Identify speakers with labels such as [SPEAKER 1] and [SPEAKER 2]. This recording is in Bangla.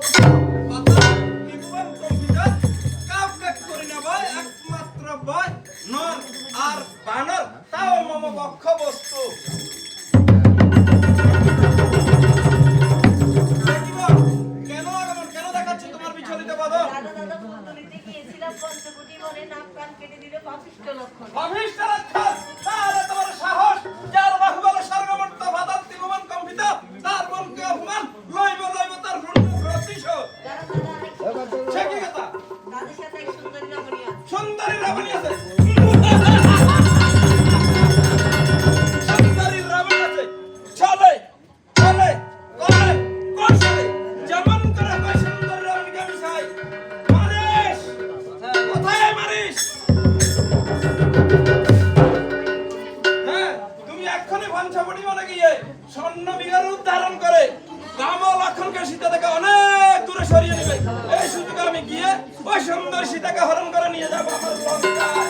[SPEAKER 1] কথা ত্রিভুবন কম্পিউটার কাউকে করি না ভয়, একমাত্র ভয় নর আর বানর, তাও মম বক্ষ বস্তু। কেন আগমন, কেন দেখাচ্ছে তোমার বিচলিত বদন?
[SPEAKER 2] দাদা ফুল তুলিতে গিয়েছিলাম, পঞ্চকোটি বনে নাক কান কেটে দিল পাপিষ্ঠ লক্ষণ।
[SPEAKER 1] পাপিষ্ঠ লক্ষণ? তাহলে তোমার সাহস, যার বাহুবল স্বর্গমর্ত ভাতার ত্রিভুবন কম্পিত, তার মনকে অপমান, লইব তার প্রতিশোধ। সে কি কথা?
[SPEAKER 2] দাদের সাথে এক সুন্দরী রমণী আছে।
[SPEAKER 1] সুন্দরী রমণী আছে? সুন্দরী রমণী আছে, চলে চলে চলে কৌশলে যেমন করে হয় সুন্দরী রমণীকে আমি চাই। মারিস, কোথায় মারিস? হ্যাঁ, তুমি এক্ষুনি পঞ্চবটি বনে গিয়ে স্বর্ণ বিঘার রূপ ধারণ করে রাম ও লক্ষ্মণকে সীতা থেকে অনেক দূরে সরিয়ে নেবে। এই সুযোগে আমি গিয়ে ওই সুন্দর সীতাকে হরণ করে নিয়ে যাবো আমার লঙ্কায়।